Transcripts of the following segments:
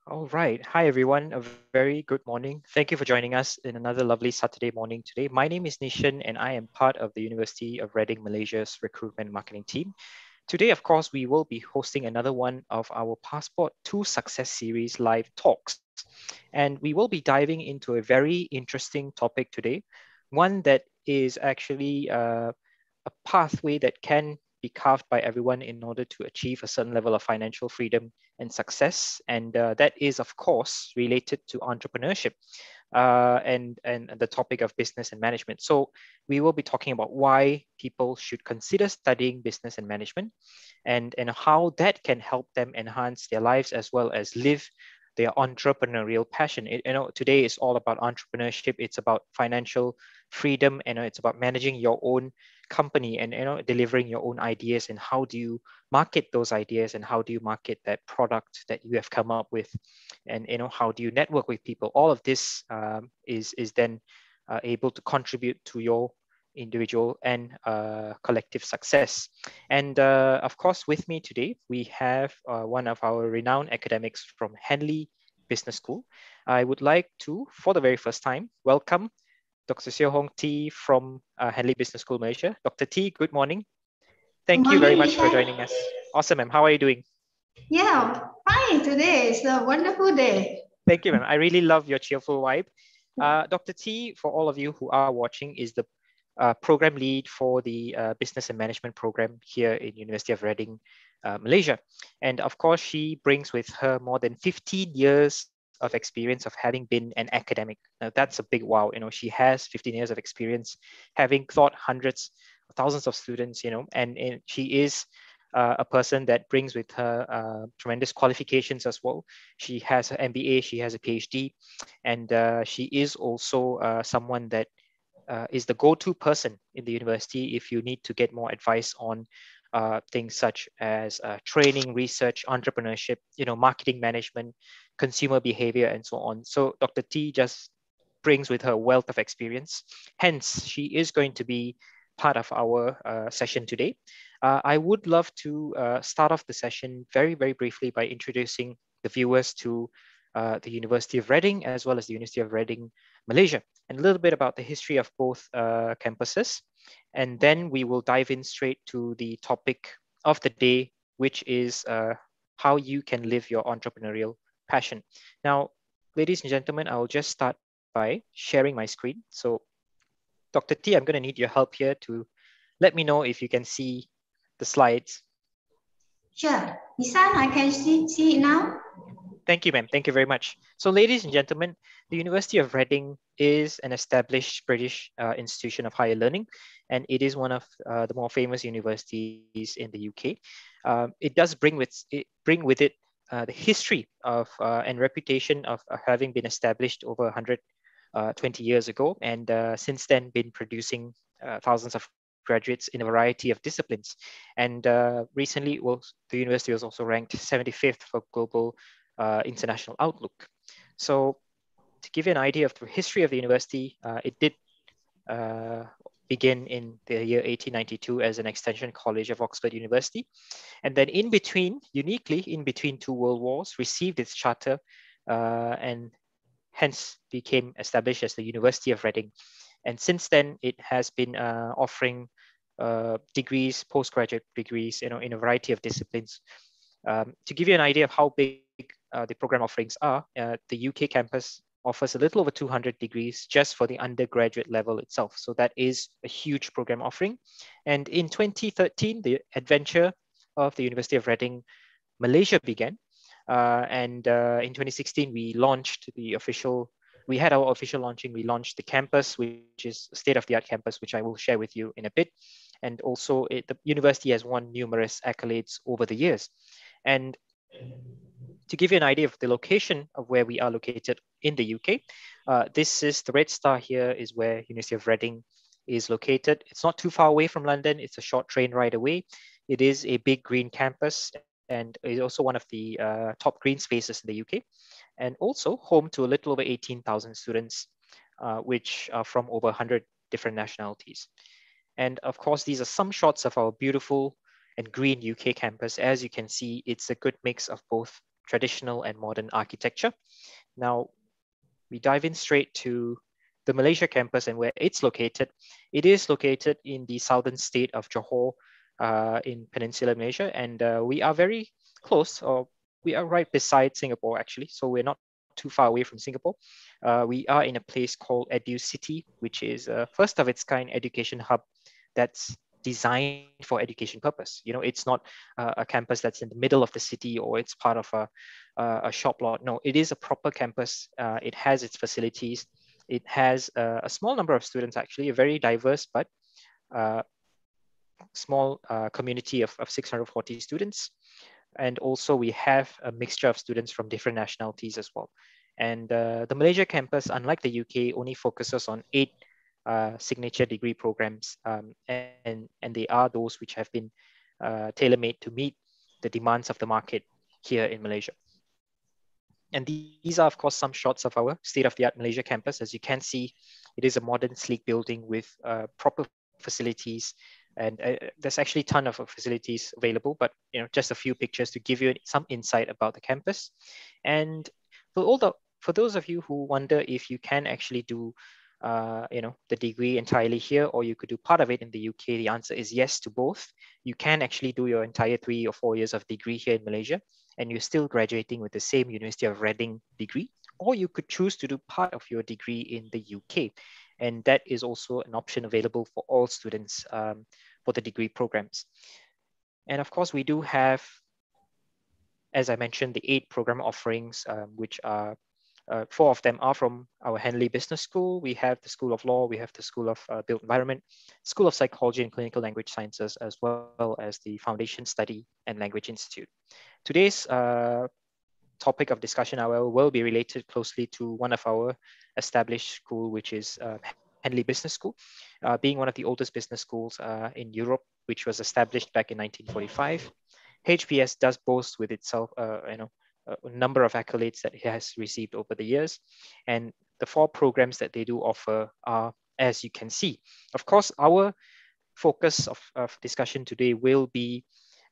All right. Hi, everyone. A very good morning. Thank you for joining us in another lovely Saturday morning today. My name is Nishan, and I am part of the University of Reading, Malaysia's recruitment marketing team. Today, of course, we will be hosting another one of our Passport to Success series live talks. And we will be diving into a very interesting topic today, one that is actually a pathway that can be carved by everyone in order to achieve a certain level of financial freedom and success. And that is, of course, related to entrepreneurship and the topic of business and management. So we will be talking about why people should consider studying business and management and how that can help them enhance their lives as well as live their entrepreneurial passion. Today is all about entrepreneurship. It's about financial freedom, and it's about managing your own company and delivering your own ideas, and how do you market those ideas, and how do you market that product that you have come up with, and how do you network with people. All of this is then able to contribute to your individual and collective success. And of course, with me today, we have one of our renowned academics from Henley Business School. I would like to, for the very first time, welcome Dr. Siohong Tih from Henley Business School, Malaysia. Dr. Tih, good morning. Good Thank you very morning, much for Nishan. joining us. Awesome, ma'am. How are you doing? Yeah, fine. Today is a wonderful day. Thank you, ma'am. I really love your cheerful vibe. Dr. Tih, for all of you who are watching, is the program lead for the business and management program here in University of Reading, Malaysia. And of course, she brings with her more than 15 years of experience of having been an academic. Now, that's a big wow. She has 15 years of experience, having taught hundreds, thousands of students, and she is a person that brings with her tremendous qualifications as well. She has an MBA, she has a PhD, and she is also someone that is the go-to person in the university if you need to get more advice on things such as training, research, entrepreneurship, marketing management, consumer behavior, and so on. So Dr. T just brings with her a wealth of experience. Hence, she is going to be part of our session today. I would love to start off the session very, very briefly by introducing the viewers to the University of Reading as well as the University of Reading, Malaysia, and a little bit about the history of both campuses. And then we will dive in straight to the topic of the day, which is how you can live your entrepreneurial passion. Now, ladies and gentlemen, I'll just start by sharing my screen. So Dr. T, I'm going to need your help here to let me know if you can see the slides. Sure. Nishan, I can see it now. Thank you, ma'am. Thank you very much. So ladies and gentlemen, the University of Reading is an established British institution of higher learning, and it is one of the more famous universities in the UK. It does bring with it the history of and reputation of having been established over 120 years ago, and since then been producing thousands of graduates in a variety of disciplines. And recently, the university was also ranked 75th for global international outlook. So to give you an idea of the history of the university, it did begin in the year 1892 as an extension college of Oxford University. And then in between, uniquely in between two world wars, received its charter and hence became established as the University of Reading. And since then, it has been offering degrees, postgraduate degrees, in a variety of disciplines. To give you an idea of how big the program offerings are, the UK campus offers a little over 200 degrees just for the undergraduate level itself. So that is a huge program offering. And in 2013, the adventure of the University of Reading, Malaysia began. And in 2016, we had our official launching. We launched the campus, which is a state-of-the-art campus, which I will share with you in a bit. And also the university has won numerous accolades over the years. And to give you an idea of the location of where we are located in the UK, this is the red star here is where University of Reading is located. It's not too far away from London. It's a short train ride away. It is a big green campus and is also one of the top green spaces in the UK, and also home to a little over 18,000 students, which are from over 100 different nationalities. And of course, these are some shots of our beautiful and green UK campus. As you can see, it's a good mix of both traditional and modern architecture. Now, we dive in straight to the Malaysia campus and where it's located. It is located in the southern state of Johor in Peninsular Malaysia, and we are very close, or we are right beside Singapore actually, so we're not too far away from Singapore. We are in a place called Edu City, which is a first of its kind education hub that's designed for education purpose. You know, it's not a campus that's in the middle of the city or it's part of a shop lot. No, it is a proper campus. It has its facilities. It has a small number of students, actually, a very diverse but small community of 640 students. And also we have a mixture of students from different nationalities as well. And the Malaysia campus, unlike the UK, only focuses on 8 signature degree programs. And they are those which have been tailor-made to meet the demands of the market here in Malaysia. And these are, of course, some shots of our state-of-the-art Malaysia campus. As you can see, it is a modern, sleek building with proper facilities. And there's actually a ton of facilities available, but just a few pictures to give you some insight about the campus. And for those of you who wonder if you can actually do the degree entirely here, or you could do part of it in the UK, the answer is yes to both. You can actually do your entire 3 or 4 years of degree here in Malaysia, and you're still graduating with the same University of Reading degree, or you could choose to do part of your degree in the UK. And that is also an option available for all students for the degree programs. And of course, we do have, as I mentioned, the 8 program offerings, which are 4 of them are from our Henley Business School. We have the School of Law, we have the School of Built Environment, School of Psychology and Clinical Language Sciences, as well as the Foundation Study and Language Institute. Today's topic of discussion, however, will be related closely to one of our established school, which is Henley Business School, being one of the oldest business schools in Europe, which was established back in 1945. HBS does boast with itself, a number of accolades that it has received over the years. And the 4 programs that they do offer are, as you can see. Of course, our focus of discussion today will be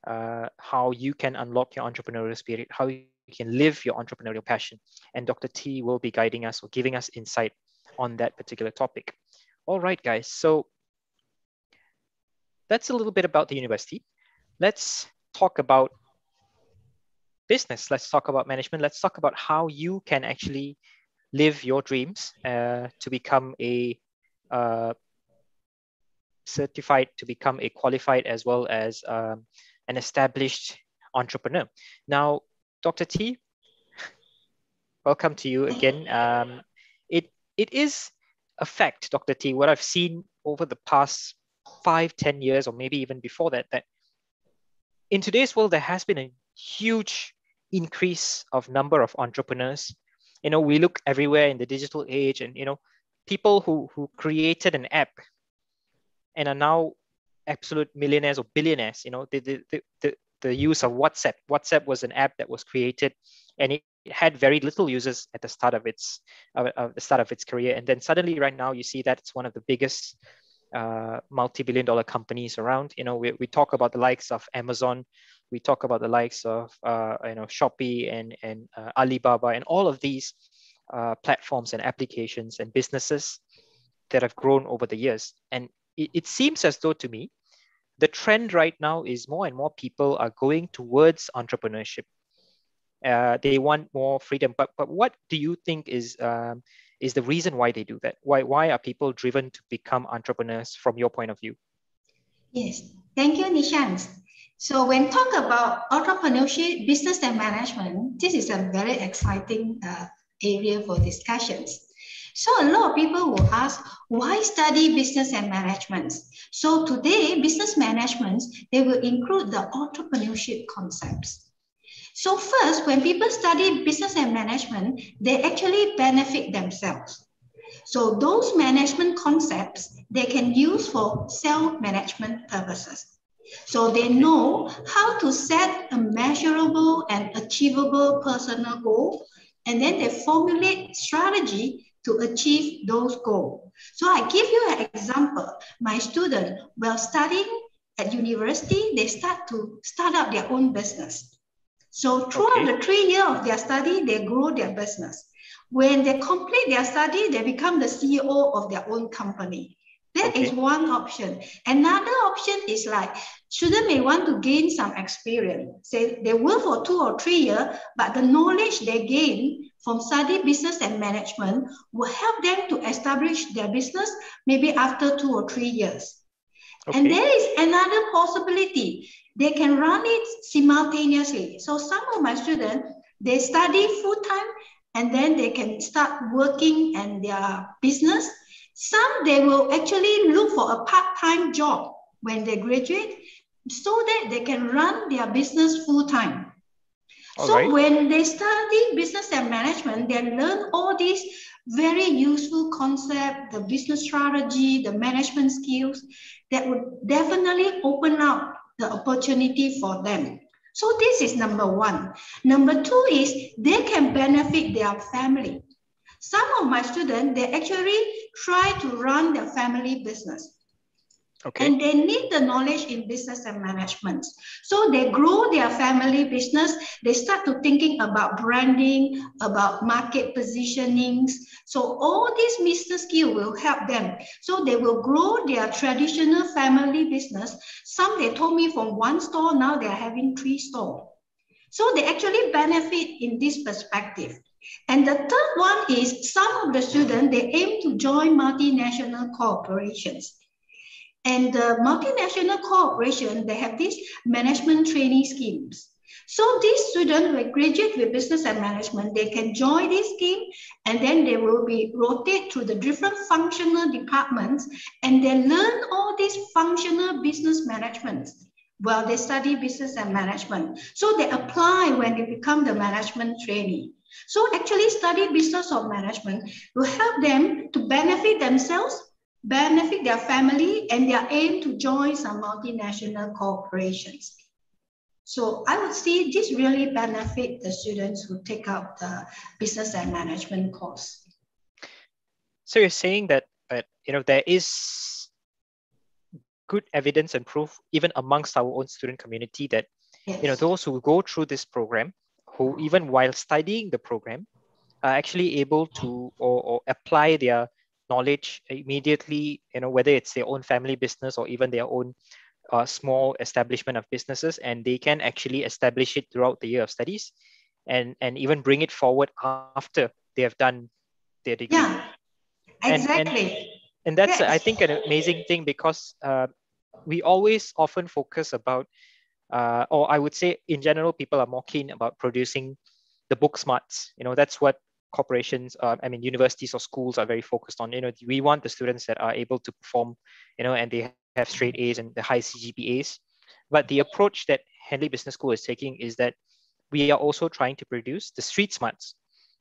how you can unlock your entrepreneurial spirit, how you can live your entrepreneurial passion. And Dr. T will be guiding us or giving us insight on that particular topic. All right, guys. So that's a little bit about the university. Let's talk about business. Let's talk about management. Let's talk about how you can actually live your dreams to become a certified, to become a qualified, as well as an established entrepreneur. Now, Dr. T, welcome to you again. It is a fact, Dr. T, what I've seen over the past 5-10 years, or maybe even before that, that in today's world, there has been a huge increase of number of entrepreneurs. We look everywhere in the digital age, and people who created an app and are now absolute millionaires or billionaires. The use of WhatsApp. WhatsApp was an app that was created, and it had very little users at the start of its career, and then suddenly, right now, you see that it's one of the biggest multi-billion-dollar companies around. We talk about the likes of Amazon, we talk about the likes of Shopee and Alibaba, and all of these platforms and applications and businesses that have grown over the years. And it seems as though, to me, the trend right now is more and more people are going towards entrepreneurship. They want more freedom, but what do you think is the reason why they do that? Why are people driven to become entrepreneurs from your point of view? Yes, thank you, Nishant. So when talk about entrepreneurship, business and management, this is a very exciting area for discussions. So a lot of people will ask, why study business and management? So today, business management, they will include the entrepreneurship concepts. So first, when people study business and management, they actually benefit themselves. So those management concepts, they can use for self-management purposes. So they know how to set a measurable and achievable personal goal, and then they formulate strategy to achieve those goals. So I give you an example. My student, while studying at university, they start up their own business. So throughout the 3 years of their study, they grow their business. When they complete their study, they become the CEO of their own company. That is one option. Another option is like, students may want to gain some experience. Say they work for 2 or 3 years, but the knowledge they gain from study business and management will help them to establish their business maybe after 2 or 3 years. And there is another possibility. They can run it simultaneously. So some of my students, they study full-time and then they can start working in their business. Some, they will actually look for a part-time job when they graduate so that they can run their business full-time. So when they study business and management, they learn all these very useful concepts, the business strategy, the management skills that would definitely open up the opportunity for them. So this is number one. Number two is they can benefit their family. Some of my students, they actually try to run their family business. And they need the knowledge in business and management. So they grow their family business. They start to thinking about branding, about market positionings. So all these business skills will help them. So they will grow their traditional family business. Some, they told me from 1 store, now they're having 3 stores. So they actually benefit in this perspective. And the third one is some of the students, they aim to join multinational corporations. And the multinational corporation, they have these management training schemes. So these students will graduate with business and management, they can join this scheme and then they will be rotated through the different functional departments and they learn all these functional business management while they study business and management. So they apply when they become the management trainee. So actually study business or management will help them to benefit themselves, benefit their family, and their aim to join some multinational corporations. So I would say this really benefit the students who take up the business and management course. So you're saying that there is good evidence and proof even amongst our own student community that those who go through this program, who even while studying the program, are actually able to or apply their knowledge immediately, whether it's their own family business or even their own small establishment of businesses, and they can actually establish it throughout the year of studies and even bring it forward after they have done their degree. Yeah, exactly. And that's, I think, an amazing thing because we always often focus about, or I would say in general, people are more keen about producing the book smarts. That's what corporations, universities or schools are very focused on. We want the students that are able to perform, and they have straight A's and the high CGPAs. But the approach that Henley Business School is taking is that we are also trying to produce the street smarts.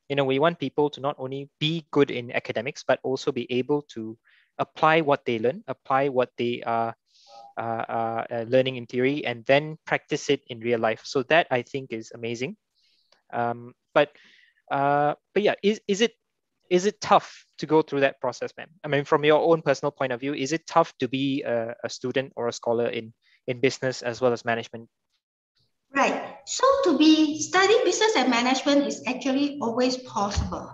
We want people to not only be good in academics, but also be able to apply what they learn, apply what they are learning in theory, and then practice it in real life. So that, I think, is amazing. But yeah, is it tough to go through that process, ma'am? I mean, from your own personal point of view, is it tough to be a student or a scholar in business as well as management? Right. So to be studying business and management is actually always possible.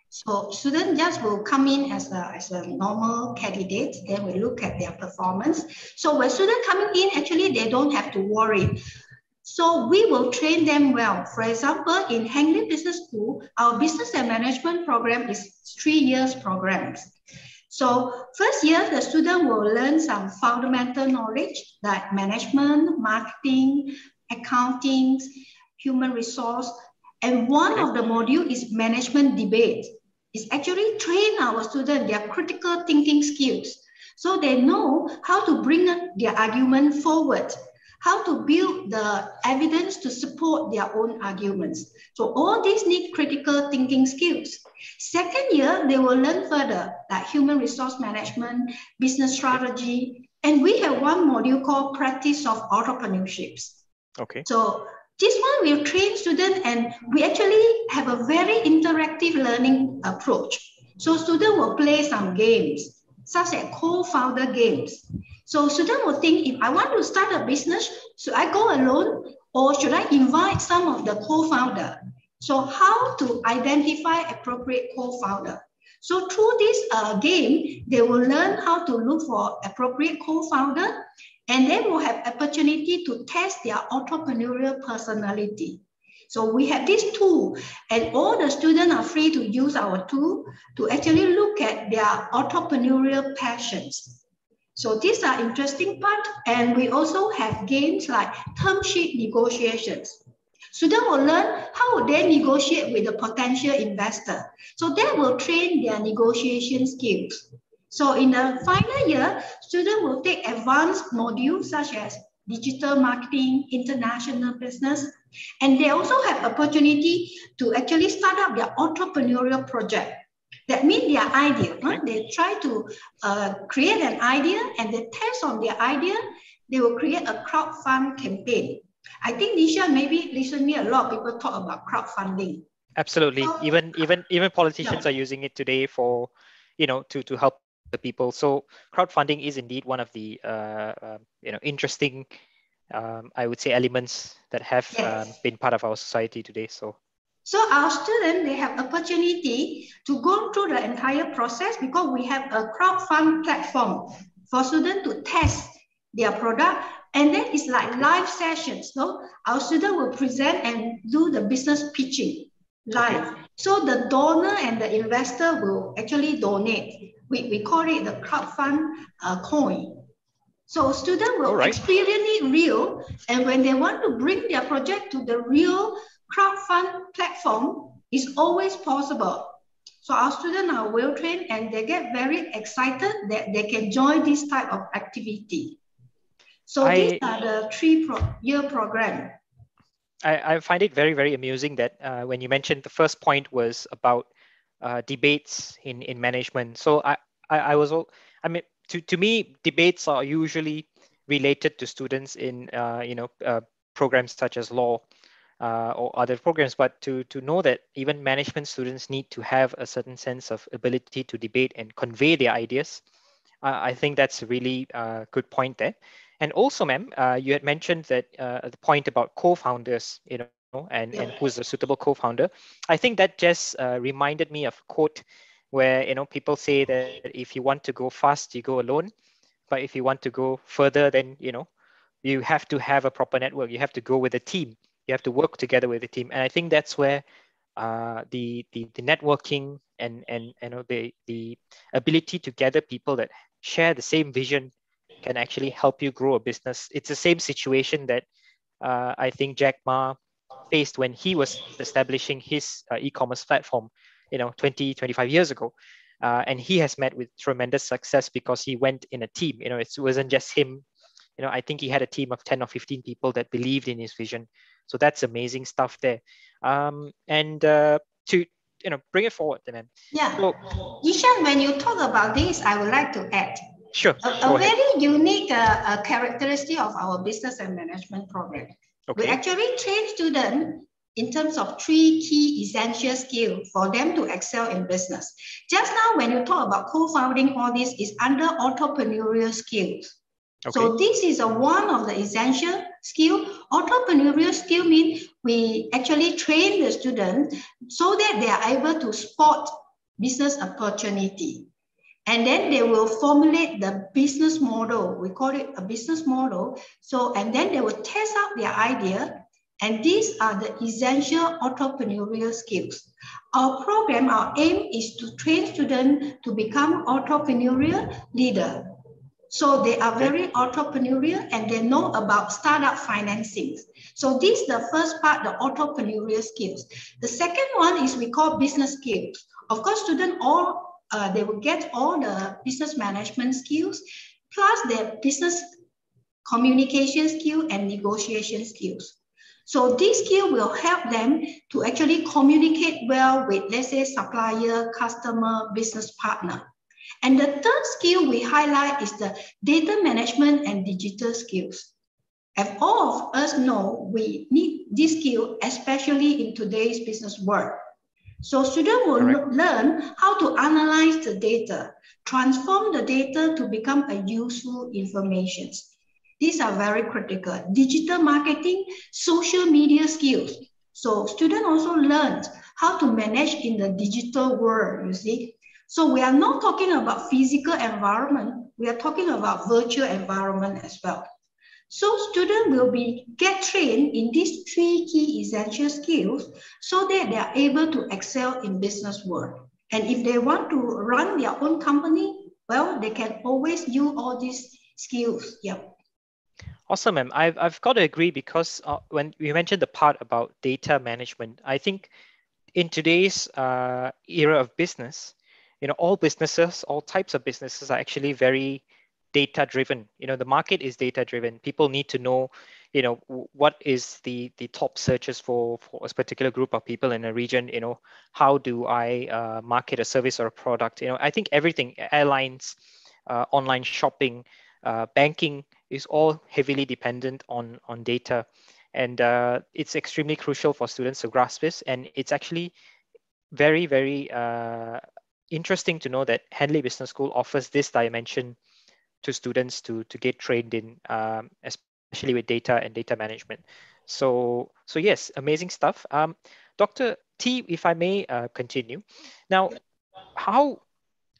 So students just will come in as a normal candidate, then we look at their performance. So when students coming in, actually they don't have to worry. So we will train them well. For example, in Henley Business School, our business and management program is 3 years programs. So first year, the student will learn some fundamental knowledge like management, marketing, accounting, human resource. And one of the module is management debate. It's actually train our students their critical thinking skills. So they know how to bring their argument forward, how to build the evidence to support their own arguments. So all these need critical thinking skills. Second year, they will learn further, like human resource management, business strategy, and we have one module called practice of entrepreneurship. Okay. So this one will train students, and we actually have a very interactive learning approach. So students will play some games, such as co-founder games. So students will think, if I want to start a business, should I go alone or should I invite some of the co-founder? So how to identify appropriate co-founder? So through this game, they will learn how to look for appropriate co-founder, and they will have opportunity to test their entrepreneurial personality. So we have this tool, and all the students are free to use our tool to actually look at their entrepreneurial passions. So these are interesting part, and we also have games like term sheet negotiations. Students will learn how they negotiate with a potential investor. So they will train their negotiation skills. So in the final year, students will take advanced modules such as digital marketing, international business, and they also have opportunity to actually start up their entrepreneurial project. That means their idea. Okay. They try to create an idea, and they test on their idea. They will create a crowdfund campaign. I think Nisha, maybe recently a lot of people talk about crowdfunding. Absolutely. So, even politicians are using it today for, to help the people. So crowdfunding is indeed one of the interesting, I would say, elements that have been part of our society today. So our students, they have opportunity to go through the entire process because we have a crowdfund platform for students to test their product. And then it's like live sessions. So our student will present and do the business pitching live. Okay. So the donor and the investor will actually donate. We call it the crowdfund coin. So students will experience it real, and when they want to bring their project to the real crowdfund platform, it's always possible. So our students are well trained, and they get very excited that they can join this type of activity. So these are the 3-year program. I find it very, very amusing that when you mentioned the first point was about debates in management. So to me, debates are usually related to students in programs such as law or other programs. But to know that even management students need to have a certain sense of ability to debate and convey their ideas, I think that's a really good point there. And also, ma'am, you had mentioned that the point about co-founders, and who's a suitable co-founder. I think that just reminded me of a quote where, people say that if you want to go fast, you go alone. But if you want to go further, then, you have to have a proper network. You have to go with a team. You have to work together with a team. And I think that's where the networking and the ability to gather people that share the same vision can actually help you grow a business. It's the same situation that I think Jack Ma faced when he was establishing his e-commerce platform, 20, 25 years ago. And he has met with tremendous success because he went in a team. It wasn't just him. I think he had a team of 10 or 15 people that believed in his vision. So that's amazing stuff there. And to bring it forward, then. Yeah. So, Ishan, when you talk about this, I would like to add. Sure. A very unique characteristic of our business and management program. Okay. We actually train students in terms of 3 key essential skills for them to excel in business. Just now, when you talk about co-founding, all this is under entrepreneurial skills. Okay. So this is one of the essential skills. Entrepreneurial skill means we actually train the students so that they are able to spot business opportunity. And then they will formulate the business model. We call it a business model. So, and then they will test out their idea. And these are the essential entrepreneurial skills. Our program, our aim is to train students to become entrepreneurial leader. So they are very entrepreneurial and they know about startup financing. So this is the first part, the entrepreneurial skills. The second one is we call business skills. Of course, students they will get all the business management skills, plus their business communication skill and negotiation skills. So this skill will help them to actually communicate well with, let's say, supplier, customer, business partner. And the third skill we highlight is the data management and digital skills. As all of us know, we need this skill, especially in today's business world. So students will learn how to analyze the data, transform the data to become a useful information. These are very critical. Digital marketing, social media skills. So students also learn how to manage in the digital world, you see. So we are not talking about physical environment, we are talking about virtual environment as well. So students will get trained in these 3 key essential skills so that they are able to excel in business world. And if they want to run their own company, well, they can always use all these skills. Yep. Awesome, ma'am. I've got to agree because when you mentioned the part about data management, I think in today's era of business, all businesses, all types of businesses are actually very data driven. The market is data driven. People need to know, what is the top searches for a particular group of people in a region. How do I market a service or a product? I think everything, airlines, online shopping, banking is all heavily dependent on data. And it's extremely crucial for students to grasp this. And it's actually very, very interesting to know that Henley Business School offers this dimension to students to get trained in, especially with data and data management. So yes, amazing stuff. Dr. T, if I may continue. Now, how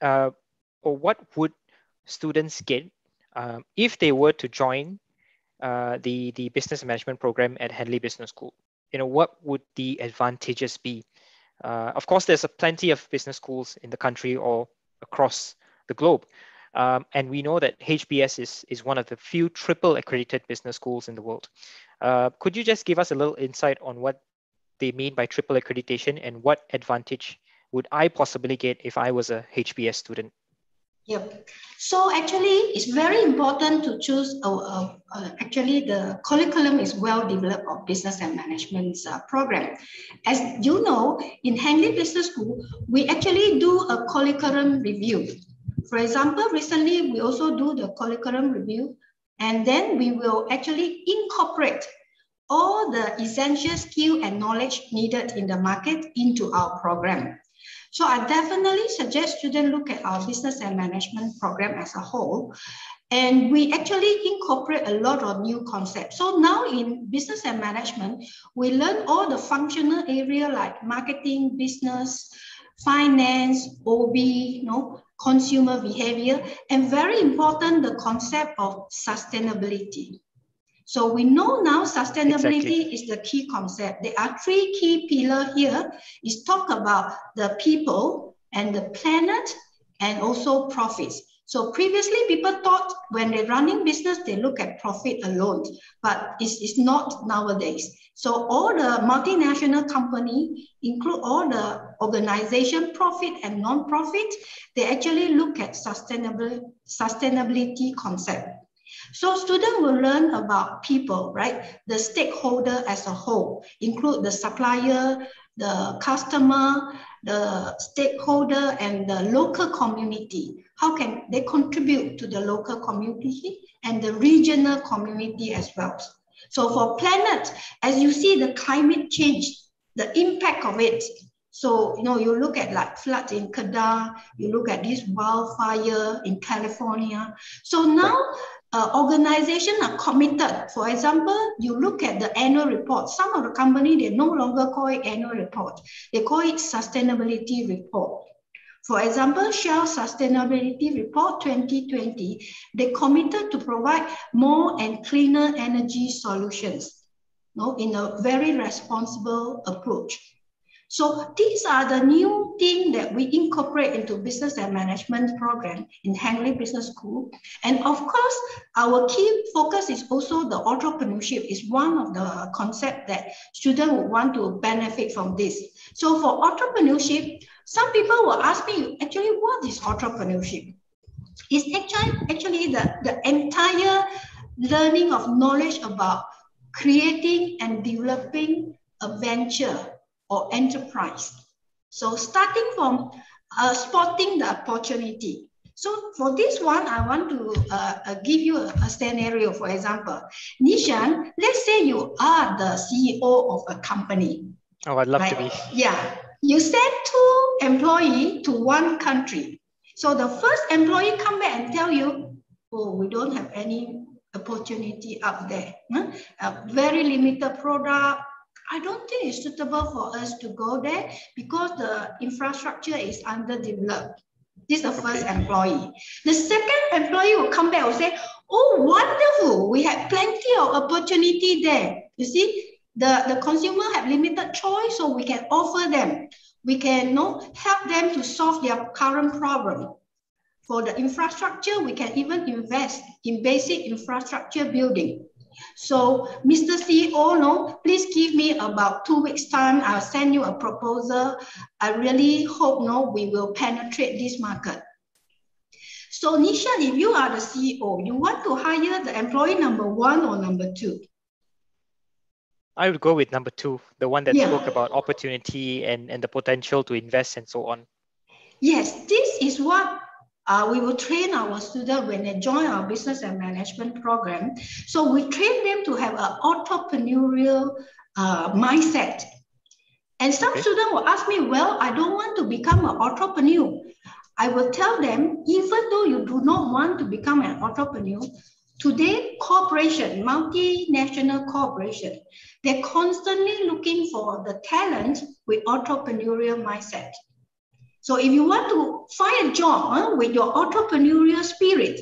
or what would students get if they were to join the business management program at Henley Business School? What would the advantages be? Of course, there's plenty of business schools in the country or across the globe. And we know that HBS is one of the few triple accredited business schools in the world. Could you just give us a little insight on what they mean by triple accreditation and what advantage would I possibly get if I was a HBS student? Yep. So actually, it's very important to choose, actually the curriculum is well developed of business and management program. As you know, in Henley Business School, we actually do a curriculum review. For example, recently, we also do the curriculum review, and then we will actually incorporate all the essential skill and knowledge needed in the market into our program. So I definitely suggest students look at our business and management program as a whole. And we actually incorporate a lot of new concepts. So now in business and management, we learn all the functional area like marketing, business, finance, OB, consumer behavior, and very important, the concept of sustainability. So we know now sustainability is the key concept. There are 3 key pillars here. Is talk about the people and the planet and also profits. So previously people thought when they're running business, they look at profit alone, but it's not nowadays. So all the multinational company, include all the organization, profit and non-profit, they actually look at sustainability concept. So students will learn about people, right? The stakeholder as a whole, include the supplier, the customer, the stakeholder, and the local community. How can they contribute to the local community and the regional community as well? So for planet, as you see the climate change, the impact of it. So, you look at like floods in Kedah, you look at this wildfire in California. So now, organizations are committed. For example, you look at the annual report. Some of the company, they no longer call it annual report. They call it sustainability report. For example, Shell Sustainability Report 2020, they committed to provide more and cleaner energy solutions, in a very responsible approach. So these are the new things that we incorporate into business and management program in Henley Business School. And of course, our key focus is also the entrepreneurship is one of the concepts that students would want to benefit from this. So for entrepreneurship, some people will ask me, actually, what is entrepreneurship? It's actually the entire learning of knowledge about creating and developing a venture or enterprise. So starting from spotting the opportunity. So for this one, I want to give you a scenario. For example, Nishan, let's say you are the CEO of a company. Oh, I'd love to be. Yeah. You send 2 employees to one country. So the first employee come back and tell you, oh, we don't have any opportunity up there. A very limited product. I don't think it's suitable for us to go there because the infrastructure is underdeveloped. This is the first employee. The second employee will come back and say, oh, wonderful. We have plenty of opportunity there. You see, the consumer have limited choice, so we can offer them. We can help them to solve their current problem. For the infrastructure, we can even invest in basic infrastructure building. So, Mr. CEO, please give me about 2 weeks' time. I'll send you a proposal. I really hope we will penetrate this market. So, Nishan, if you are the CEO, you want to hire the employee number 1 or number 2? I would go with number 2, the one that spoke about opportunity and the potential to invest and so on. Yes, this is what we will train our students when they join our business and management program. So we train them to have an entrepreneurial mindset. And some students will ask me, well, I don't want to become an entrepreneur. I will tell them, even though you do not want to become an entrepreneur, today, corporation, multinational corporation, they're constantly looking for the talent with entrepreneurial mindset. So if you want to find a job with your entrepreneurial spirit,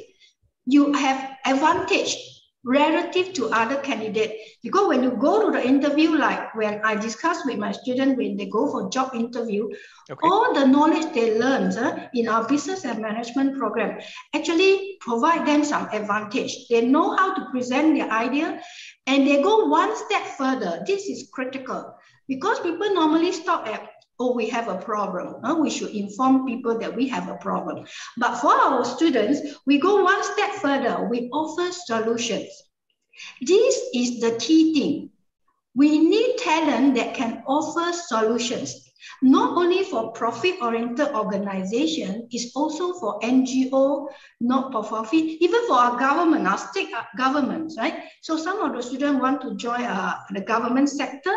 you have advantage relative to other candidates. Because when you go to the interview, like when I discuss with my students when they go for job interview, all the knowledge they learn in our business and management program actually provide them some advantage. They know how to present their idea and they go one step further. This is critical because people normally stop at, oh, we have a problem. We should inform people that we have a problem. But for our students, we go one step further. We offer solutions. This is the key thing. We need talent that can offer solutions, not only for profit-oriented organization, it's also for NGO, not-for-profit, even for our government, our state governments, right? So some of the students want to join the government sector,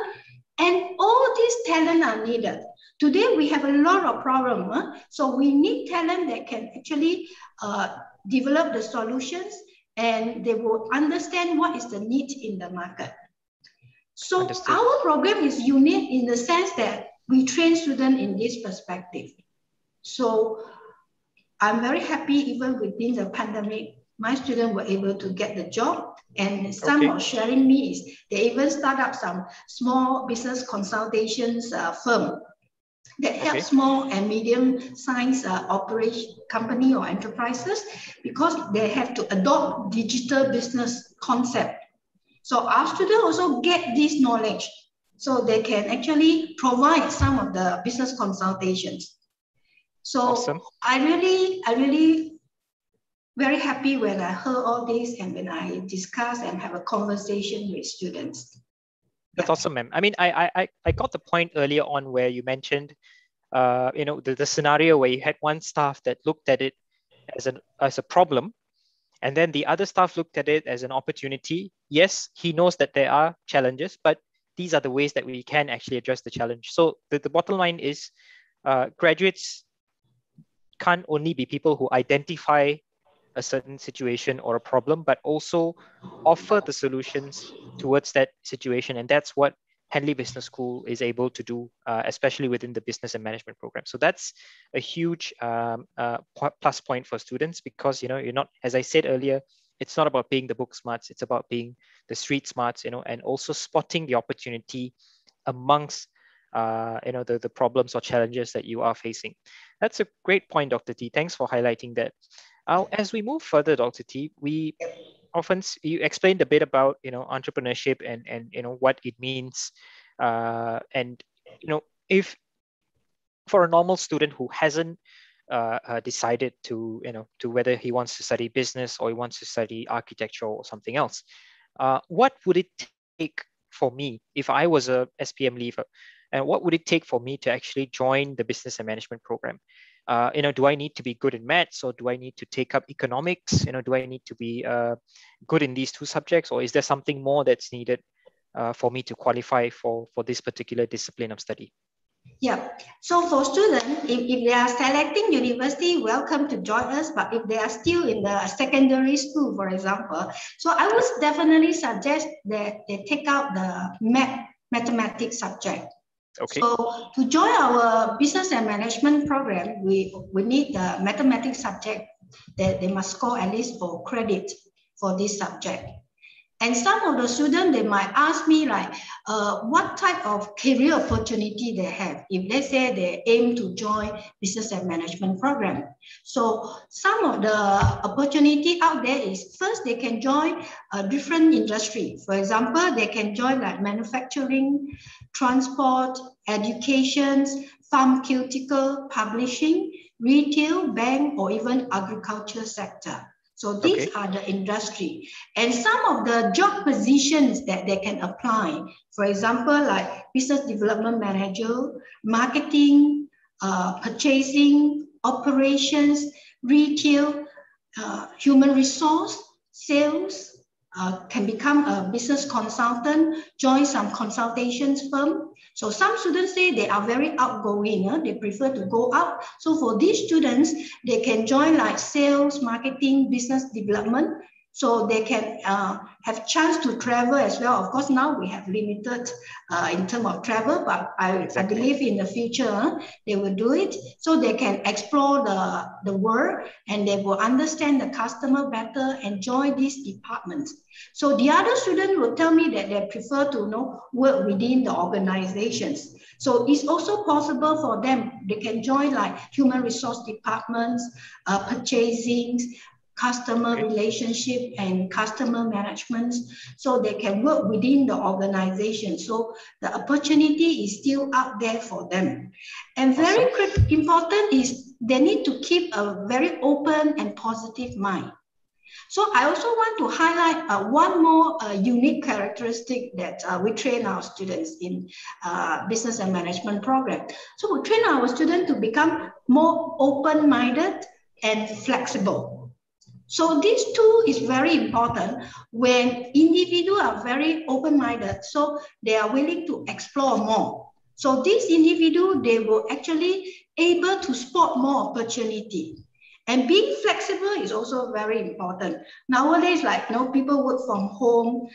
and all these talent are needed. Today, we have a lot of problems. So we need talent that can actually develop the solutions and they will understand what is the need in the market. So our program is unique in the sense that we train students in this perspective. So I'm very happy even within the pandemic, my students were able to get the job. And some are sharing me is they even start up some small business consultations firm that help small and medium-sized operation company or enterprises because they have to adopt digital business concept. So our students also get this knowledge so they can actually provide some of the business consultations. So I really very happy when I heard all this and when I discuss and have a conversation with students. That's awesome, ma'am. I mean, I got the point earlier on where you mentioned, the scenario where you had one staff that looked at it as a problem, and then the other staff looked at it as an opportunity. Yes, he knows that there are challenges, but these are the ways that we can actually address the challenge. So the bottom line is, graduates can't only be people who identify a certain situation or a problem, but also offer the solutions towards that situation. And that's what Henley Business School is able to do, especially within the business and management program. So that's a huge plus point for students because, you're not, as I said earlier, it's not about being the book smarts, it's about being the street smarts, and also spotting the opportunity amongst the problems or challenges that you are facing. That's a great point, Dr. T. Thanks for highlighting that. As we move further, Dr. T, you explained a bit about entrepreneurship and what it means, and if for a normal student who hasn't decided to whether he wants to study business or he wants to study architecture or something else, what would it take for me if I was a SPM leaver, and what would it take for me to actually join the business and management program? Do I need to be good in maths, or do I need to take up economics? Do I need to be good in these two subjects, or is there something more that's needed for me to qualify for this particular discipline of study? Yeah. So for students, if they are selecting university, welcome to join us. But if they are still in the secondary school, for example, so I would definitely suggest that they take out the mathematics subject. Okay. So to join our business and management program, we need the mathematics subject that they must score at least 4 credits for this subject. And some of the students, they might ask me like, what type of career opportunity they have if they say they aim to join business and management program. So some of the opportunity out there is first they can join a different industry. For example, they can join like manufacturing, transport, education, pharmaceutical, publishing, retail, bank, or even agriculture sector. So these are the industry. And some of the job positions that they can apply, for example, like business development manager, marketing, purchasing, operations, retail, human resource, sales, can become a business consultant, join some consultations firm. So some students say they are very outgoing, they prefer to go out. So for these students, they can join like sales, marketing, business development. So they can have chance to travel as well. Of course, now we have limited in terms of travel, but I believe in the future they will do it. So they can explore the world and they will understand the customer better and join these departments. So the other students will tell me that they prefer to work within the organizations. So it's also possible for them. They can join like human resource departments, purchasing, customer relationship and customer management, so they can work within the organization. So the opportunity is still out there for them. And very important is they need to keep a very open and positive mind. So I also want to highlight one more unique characteristic that we train our students in business and management program. So we train our students to become more open-minded and flexible. So these two is very important when individuals are very open-minded, so they are willing to explore more. So this individual, they will actually able to spot more opportunity. And being flexible is also very important. Nowadays, like people work from home,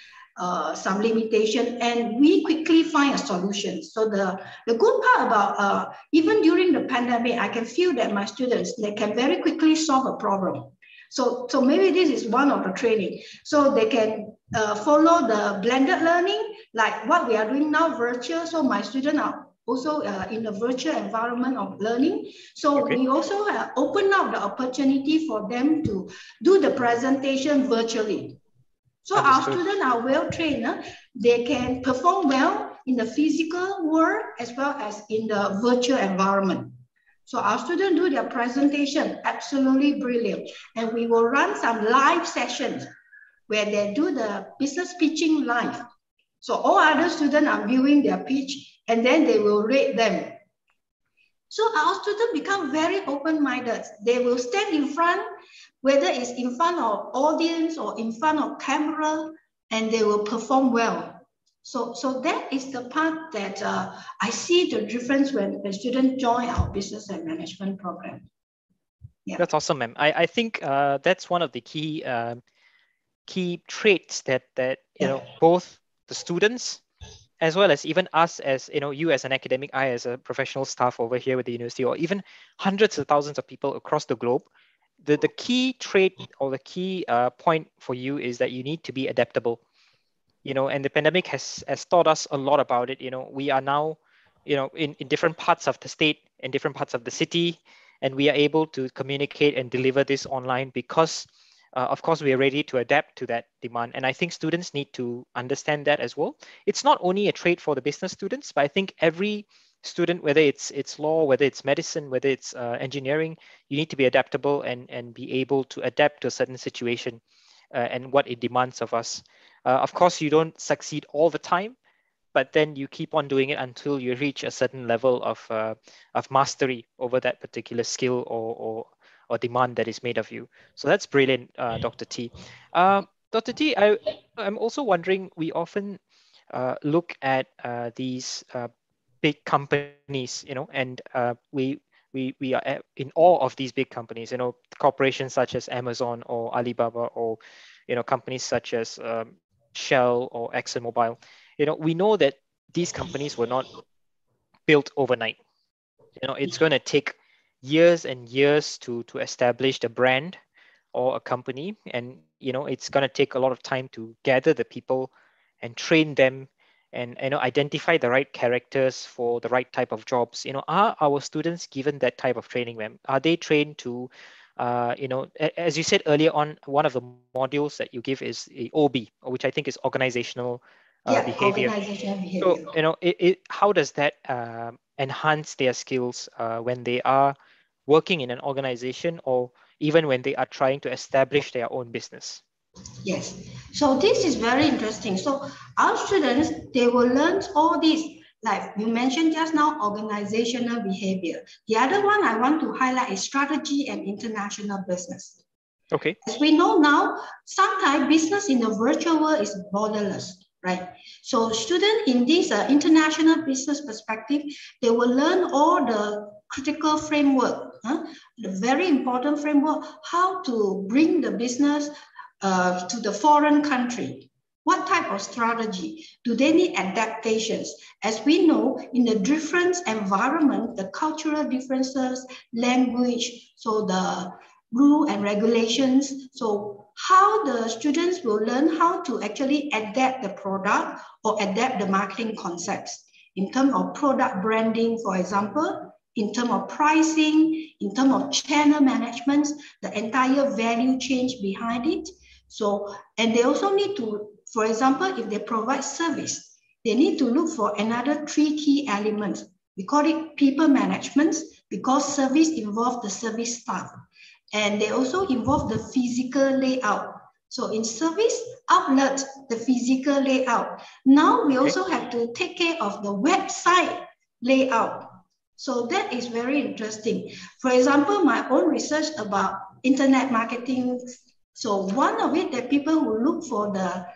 some limitation, and we quickly find a solution. So the good part about even during the pandemic, I can feel that my students, they can very quickly solve a problem. So maybe this is one of the training. So they can follow the blended learning, like what we are doing now, virtual. So my students are also in the virtual environment of learning. So we also open up the opportunity for them to do the presentation virtually. So our students are well trained. They can perform well in the physical world as well as in the virtual environment. So our students do their presentation, absolutely brilliant. And we will run some live sessions where they do the business pitching live. So all other students are viewing their pitch and then they will rate them. So our students become very open-minded. They will stand in front, whether it's in front of audience or in front of camera, and they will perform well. So that is the part that I see the difference when students join our business and management program. Yeah. That's awesome, ma'am. I think that's one of the key traits that both the students as well as even us as you as an academic, I as a professional staff over here with the university, or even hundreds of thousands of people across the globe, the key trait or the key point for you is that you need to be adaptable. And the pandemic has taught us a lot about it. We are now in different parts of the state and different parts of the city, and we are able to communicate and deliver this online because of course we are ready to adapt to that demand. And I think students need to understand that as well. It's not only a trait for the business students, but I think every student, whether it's law, whether it's medicine, whether it's engineering, you need to be adaptable and be able to adapt to a certain situation and what it demands of us. Of course, you don't succeed all the time, but then you keep on doing it until you reach a certain level of mastery over that particular skill or demand that is made of you. So that's brilliant, Dr. T. Dr. T, I'm also wondering, we often look at these big companies, and we are in awe of these big companies, corporations such as Amazon or Alibaba, or companies such as Shell or ExxonMobil. We know that these companies were not built overnight. It's going to take years and years to establish the brand or a company, and it's going to take a lot of time to gather the people and train them, and identify the right characters for the right type of jobs. Are our students given that type of training, ma'am? Are they trained to as you said earlier on, one of the modules that you give is the OB, which I think is organizational Yeah, behavior. organizational So, behavior. how does that enhance their skills when they are working in an organization, or even when they are trying to establish their own business? Yes. So this is very interesting. So our students, they will learn all these, like you mentioned just now, organizational behavior. The other one I want to highlight is strategy and international business. Okay. As we know now, sometimes business in the virtual world is borderless, right? So students in this international business perspective, they will learn all the critical framework, the very important framework, how to bring the business to the foreign country. What type of strategy? Do they need adaptations? As we know, in the different environment, the cultural differences, language, so the rule and regulations. So how the students will learn how to actually adapt the product or adapt the marketing concepts in terms of product branding, for example, in terms of pricing, in terms of channel management, the entire value chain behind it. So, and they also need to, for example, if they provide service, they need to look for another 3 key elements. We call it people management, because service involves the service staff. And they also involve the physical layout. So in service outlet, the physical layout. Now we also have to take care of the website layout. So that is very interesting. For example, my own research about internet marketing. So one of it that people will look for the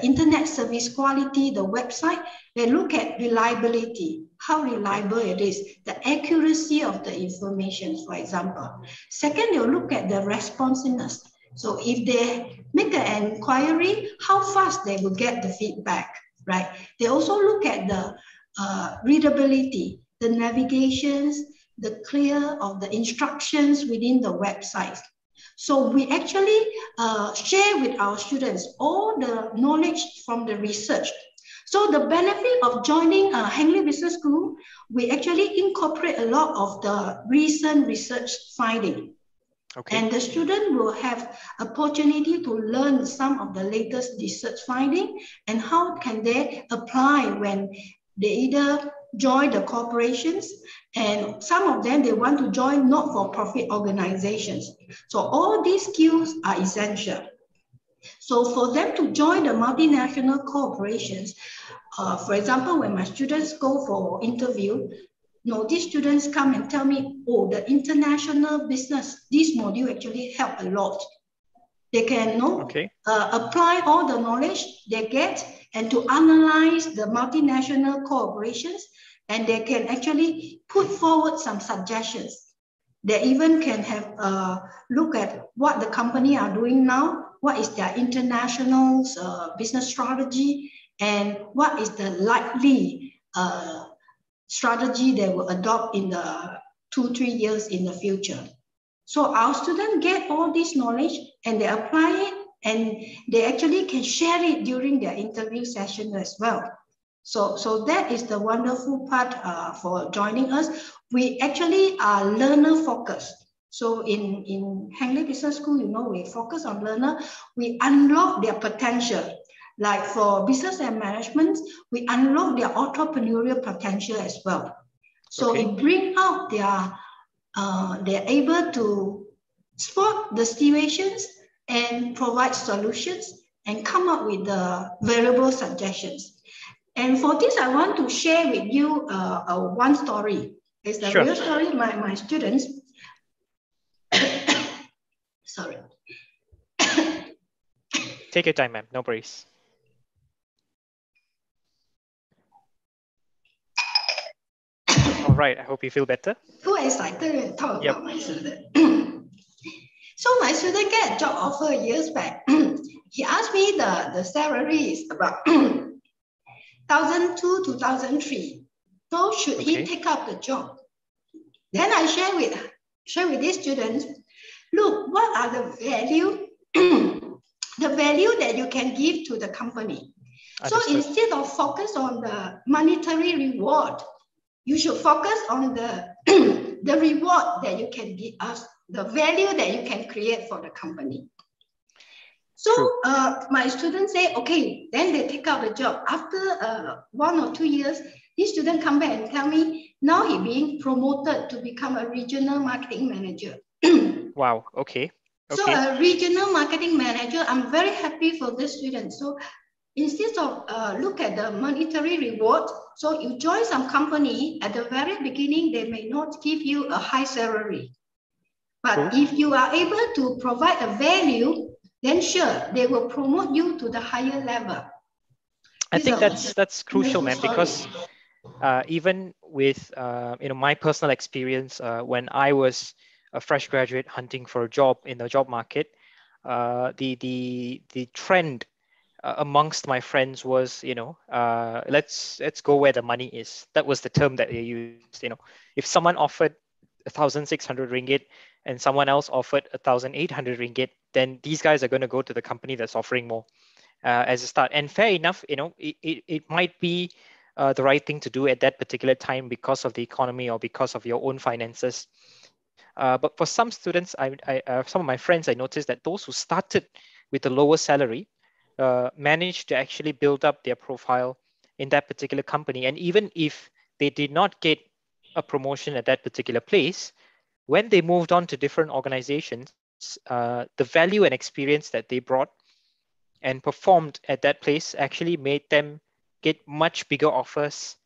internet service quality, the website, they look at reliability, how reliable it is, the accuracy of the information, for example. Second, they'll look at the responsiveness. So if they make an inquiry, how fast they will get the feedback, right? They also look at the readability, the navigations, the clear of the instructions within the website. So we actually share with our students all the knowledge from the research. So the benefit of joining Henley Business School, we actually incorporate a lot of the recent research finding. Okay. And the student will have opportunity to learn some of the latest research finding and how can they apply when they either join the corporations, and some of them, they want to join not-for-profit organizations. So all these skills are essential. So for them to join the multinational corporations, for example, when my students go for interview, these students come and tell me, oh, the international business, this module actually helped a lot. They can apply all the knowledge they get and to analyze the multinational corporations, and they can actually put forward some suggestions. They even can have look at what the company are doing now, what is their international business strategy, and what is the likely strategy they will adopt in the 2-3 years in the future. So our students get all this knowledge and they apply it, and they actually can share it during their interview session as well. So that is the wonderful part for joining us. We actually are learner focused. So in Henley Business School, we focus on learner. We unlock their potential. Like for business and management, we unlock their entrepreneurial potential as well. So it brings out they're able to spot the situations and provide solutions and come up with the valuable suggestions. And for this, I want to share with you one story. It's the real story. My students, sorry. Take your time, ma'am. No worries. right. I hope you feel better. Too excited to talk Yep. about my student. So my student get a job offer years back. He asked me the salary is about 1,002 to 1,003. So should he Okay. take up the job? Then I share with these students, look, what are the value, the value that you can give to the company. So Understood. instead of focus on the monetary reward, you should focus on the, the reward that you can give us, the value that you can create for the company. So my students say, okay, then they take out the job. After 1 or 2 years, this student come back and tell me, now he being promoted to become a regional marketing manager. Wow. Okay. So Okay. a regional marketing manager, I'm very happy for this student. So instead of look at the monetary reward, so you join some company, at the very beginning, they may not give you a high salary. But True. if you are able to provide a value, then sure, they will promote you to the higher level. I think that's crucial, man, because even with my personal experience, when I was a fresh graduate hunting for a job in the job market, the trend amongst my friends was, let's go where the money is. That was the term that they used. If someone offered 1,600 ringgit and someone else offered 1,800 ringgit, then these guys are going to go to the company that's offering more as a start. And fair enough, it might be the right thing to do at that particular time because of the economy or because of your own finances. But for some students, some of my friends, I noticed that those who started with a lower salary managed to actually build up their profile in that particular company. And even if they did not get a promotion at that particular place, when they moved on to different organizations, the value and experience that they brought and performed at that place actually made them get much bigger offers,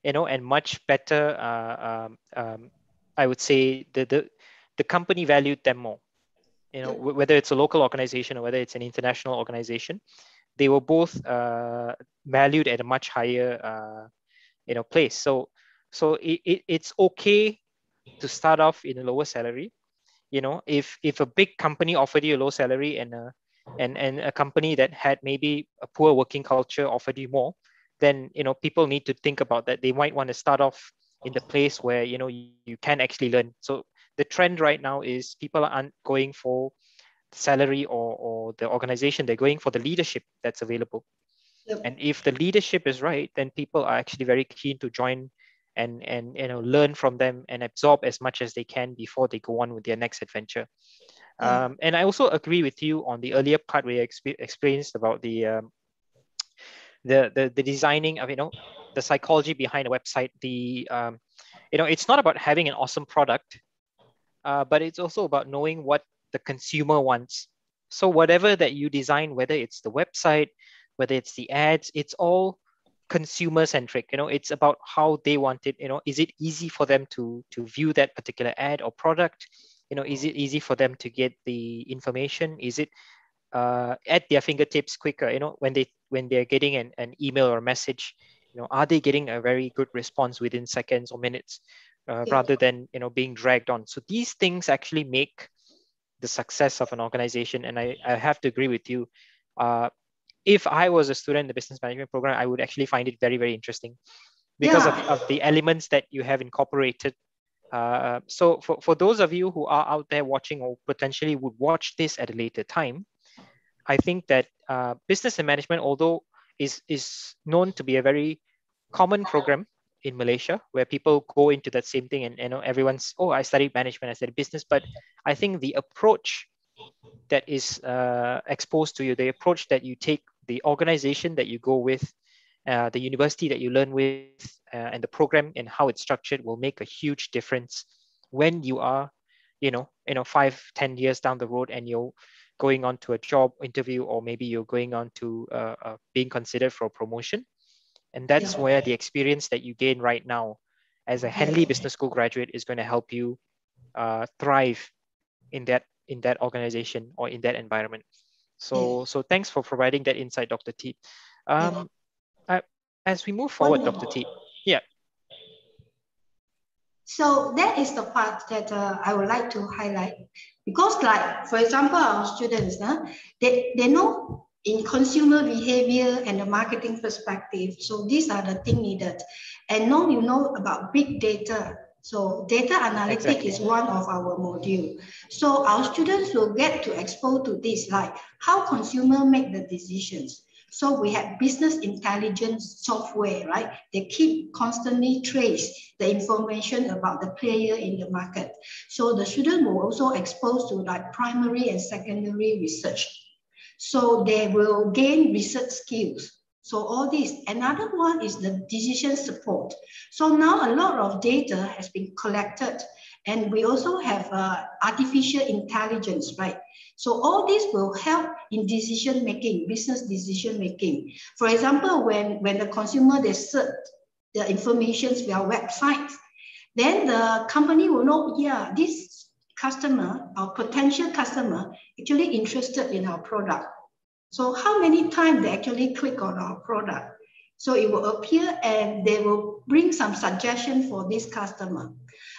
and much better. I would say the company valued them more. Whether it's a local organization or whether it's an international organization, they were both valued at a much higher place. So it's okay to start off in a lower salary. If a big company offered you a low salary and a company that had maybe a poor working culture offered you more, then people need to think about that. They might want to start off in the place where you can actually learn. So the trend right now is people aren't going for salary or the organization, they're going for the leadership that's available. Yep. And if the leadership is right, then people are actually very keen to join and learn from them and absorb as much as they can before they go on with their next adventure. Yeah. And I also agree with you on the earlier part where you experienced about the designing of the psychology behind a website. It's not about having an awesome product, but it's also about knowing what the consumer wants. So whatever that you design, whether it's the website, whether it's the ads, it's all consumer centric. It's about how they want it. Is it easy for them to view that particular ad or product? Is it easy for them to get the information? Is it at their fingertips quicker? When they're getting an email or a message, are they getting a very good response within seconds or minutes, rather than being dragged on? So these things actually make the success of an organization. And I have to agree with you. If I was a student in the business management program, I would actually find it very, very interesting because of the elements that you have incorporated. So for those of you who are out there watching or potentially would watch this at a later time, I think that business and management, although is known to be a very common program in Malaysia, where people go into that same thing, and everyone's, oh, I studied management, I studied business, but I think the approach that is exposed to you, the approach that you take, the organization that you go with, the university that you learn with, and the program and how it's structured will make a huge difference when you are, 5-10 years down the road and you're going on to a job interview, or maybe you're going on to being considered for a promotion. And that's where the experience that you gain right now as a Henley Business School graduate is going to help you thrive in that organization or in that environment. So thanks for providing that insight, Dr. T. As we move forward, Dr. T. Yeah. So that is the part that I would like to highlight, because like, for example, our students, they know in consumer behavior and the marketing perspective. So these are the things needed. And now you know about big data. So data analytics is one of our module. So our students will get to expose to this, like how consumer make the decisions. So we have business intelligence software, right? They keep constantly trace the information about the player in the market. So the student will also expose to like primary and secondary research. So they will gain research skills. So all this. Another one is the decision support. So now a lot of data has been collected, and we also have artificial intelligence, right? So all this will help in decision making, business decision making. For example, when the consumer, they search the information via websites, then the company will know, yeah, this customer, our potential customer, actually interested in our product. So how many times they actually click on our product? So it will appear and they will bring some suggestion for this customer.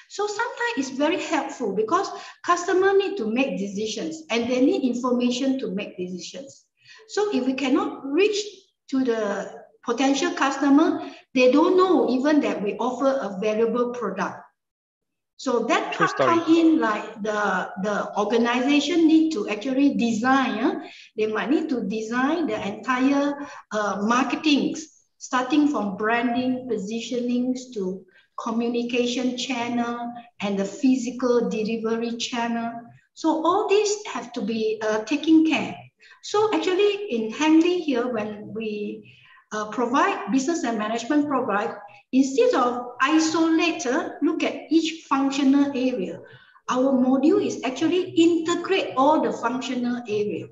So sometimes it's very helpful because customers need to make decisions and they need information to make decisions. So if we cannot reach to the potential customer, they don't know even that we offer a valuable product. So that part come in, like the organization need to actually design. They might need to design the entire marketing, starting from branding, positionings to communication channel and the physical delivery channel. So all these have to be taken care. So actually in Henley here, when we provide business and management program, instead of isolate, look at each functional area, our module is actually integrate all the functional area.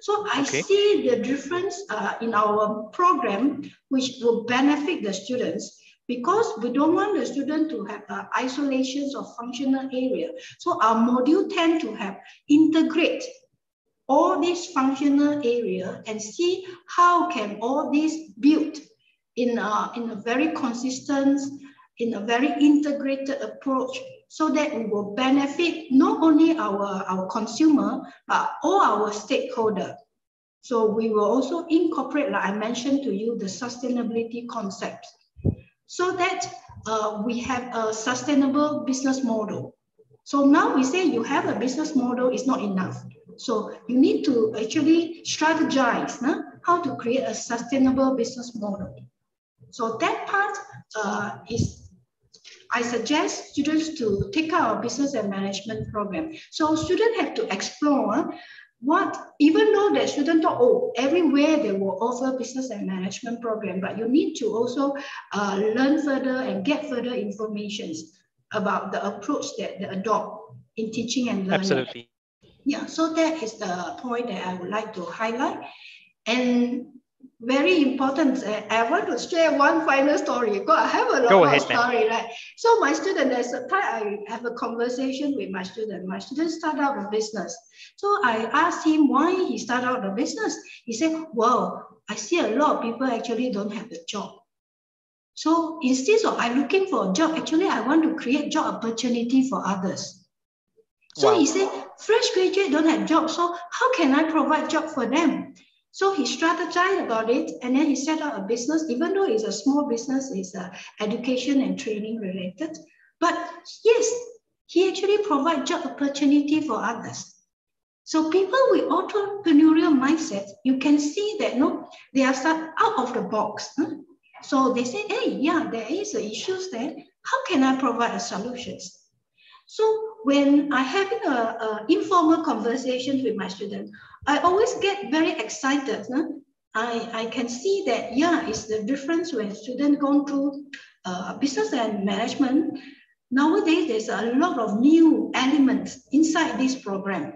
So I see the difference in our program, which will benefit the students, because we don't want the student to have isolations of functional area. So our module tend to have integrate all these functional area and see how can all these build in a very consistent, in a very integrated approach, so that we will benefit not only our consumer, but all our stakeholder. So we will also incorporate, like I mentioned to you, the sustainability concept, so that we have a sustainable business model. So now we say you have a business model is not enough. So you need to actually strategize how to create a sustainable business model. So that part is, I suggest students to take out a business and management program. So students have to explore what, even though the student thought, oh, everywhere they will offer business and management program, but you need to also learn further and get further information about the approach that they adopt in teaching and learning. Absolutely. Yeah, so that is the point that I would like to highlight. And very important, I want to share one final story. I have a lot of story, right? So my student, there's a time I have a conversation with my student. My student started out a business. So I asked him why he started out the business. He said, well, I see a lot of people actually don't have a job. So instead of I looking for a job, actually I want to create job opportunity for others. So he said, fresh graduate don't have jobs, so how can I provide job for them? So he strategized about it, and then he set up a business, even though it's a small business, it's education and training related. But yes, he actually provides job opportunity for others. So people with entrepreneurial mindset, you can see that they are out of the box. So they say, hey, yeah, there is issues there. How can I provide a solutions? So when I having a informal conversation with my student, I always get very excited. I can see that, yeah, it's the difference when students go through business and management. Nowadays, there's a lot of new elements inside this program.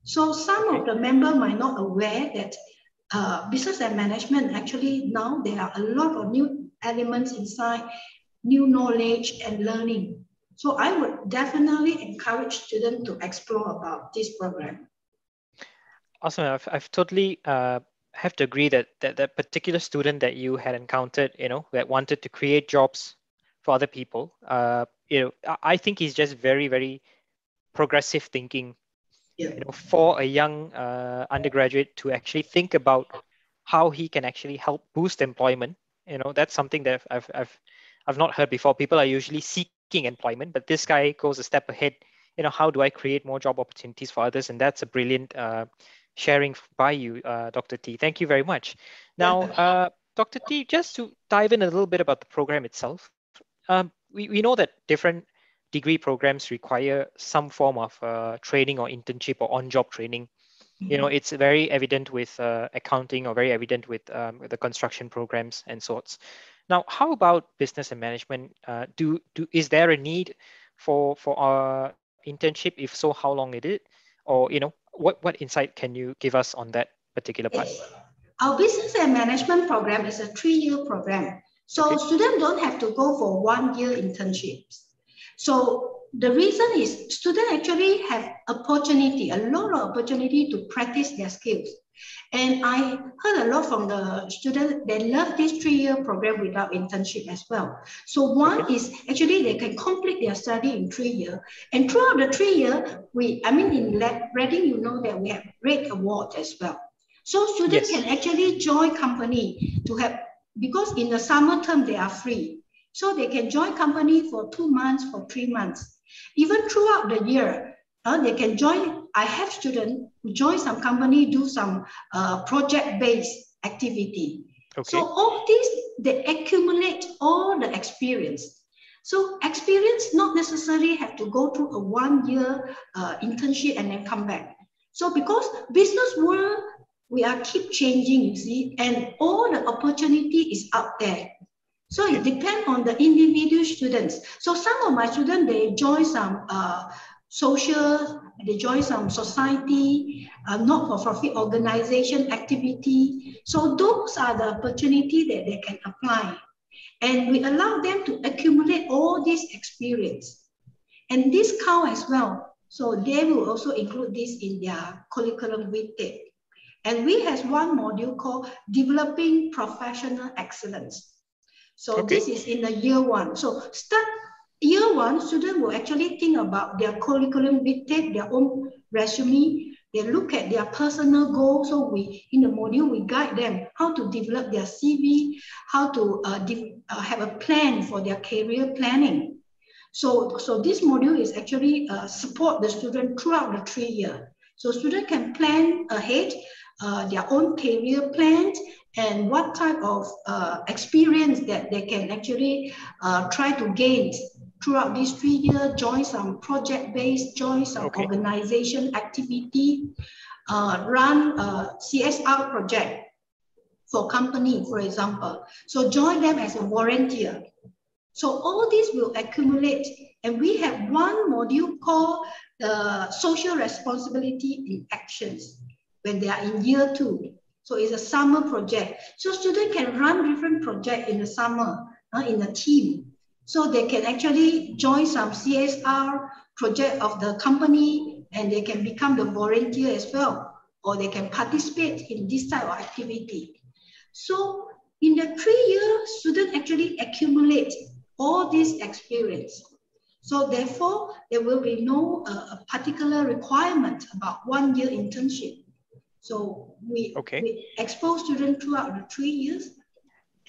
So some of the members might not aware that business and management, actually now there are a lot of new elements inside, new knowledge and learning. So I would definitely encourage students to explore about this program. Awesome. I've totally have to agree that that particular student that you had encountered, that wanted to create jobs for other people. I think he's just very, very progressive thinking, Yeah. for a young undergraduate to actually think about how he can actually help boost employment. That's something that I've not heard before. People are usually seeking employment, but this guy goes a step ahead. How do I create more job opportunities for others? And that's a brilliant sharing by you, Dr. T. Thank you very much. Now, Dr. T, just to dive in a little bit about the program itself, we know that different degree programs require some form of training or internship or on-job training. It's very evident with accounting, or very evident with the construction programs and sorts. Now, how about business and management? Is there a need for our internship? If so, how long is it? Or what insight can you give us on that particular part? Yes. Our business and management program is a 3-year program. So Okay. students don't have to go for 1-year internships. So the reason is students actually have a lot of opportunity to practice their skills. And I heard a lot from the students, they love this 3-year program without internship as well. So one is actually they can complete their study in 3 years. And throughout the 3 years, in Reading, that we have great award as well. So students can actually join company because in the summer term, they are free. So they can join company for 2 months, for 3 months. Even throughout the year, they can join. I have students who join some company, do some project-based activity. Okay. So all these, they accumulate all the experience. So experience not necessarily have to go through a 1-year internship and then come back. So because business world, we are keep changing, you see, and all the opportunity is out there. So it depends on the individual students. So some of my students, they join some they join some society, not-for-profit organization activity. So those are the opportunity that they can apply. And we allow them to accumulate all this experience. And this count as well. So they will also include this in their curriculum vitae. And we have one module called Developing Professional Excellence. So this is in the year 1. So start year 1, students will actually think about their curriculum vitae, their own resume. They look at their personal goals. So in the module, we guide them how to develop their CV, how to have a plan for their career planning. So this module is actually support the student throughout the 3 years. So students can plan ahead their own career plans and what type of experience that they can actually try to gain throughout these 3 years, join some project-based, join some organization activity, run a CSR project for company, for example. So join them as a volunteer. So all this will accumulate, and we have one module called Social Responsibility in Actions when they are in year 2. So it's a summer project. So students can run different projects in the summer in a team. So they can actually join some CSR project of the company, and they can become the volunteer as well, or they can participate in this type of activity. So in the 3 years, students actually accumulate all this experience. So therefore, there will be no particular requirement about 1-year internship. So we expose students throughout the 3 years,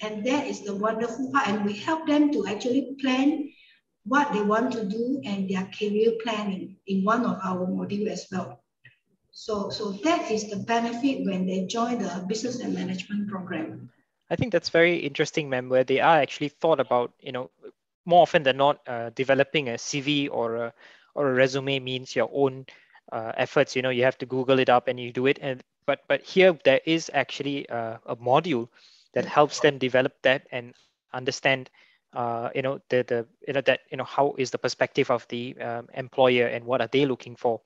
and that is the wonderful part. And we help them to actually plan what they want to do and their career planning in one of our modules as well. So that is the benefit when they join the business and management program. I think that's very interesting, ma'am, where they are actually thought about, more often than not, developing a CV or a resume means your own efforts. You have to Google it up and you do it. But here there is actually a module that helps them develop that and understand, how is the perspective of the employer and what are they looking for,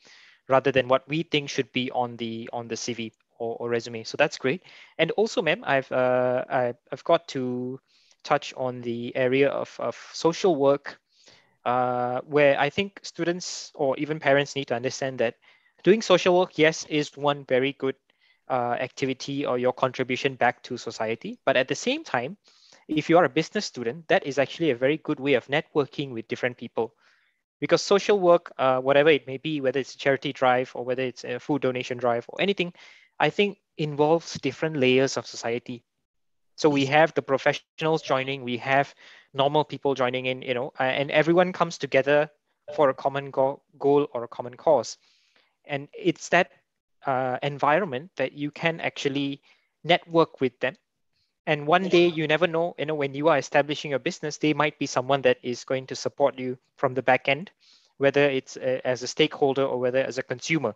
rather than what we think should be on the CV or resume. So that's great. And also, ma'am, I've got to touch on the area of social work, where I think students or even parents need to understand that doing social work, yes, is one very good activity or your contribution back to society. But at the same time, if you are a business student, that is actually a very good way of networking with different people. Because social work, whatever it may be, whether it's a charity drive or whether it's a food donation drive or anything, I think involves different layers of society. So we Yes. have the professionals joining, we have normal people joining in, and everyone comes together for a common goal or a common cause. And it's that environment that you can actually network with them. And one day, you never know, when you are establishing a business, they might be someone that is going to support you from the back end, whether it's as a stakeholder or whether as a consumer.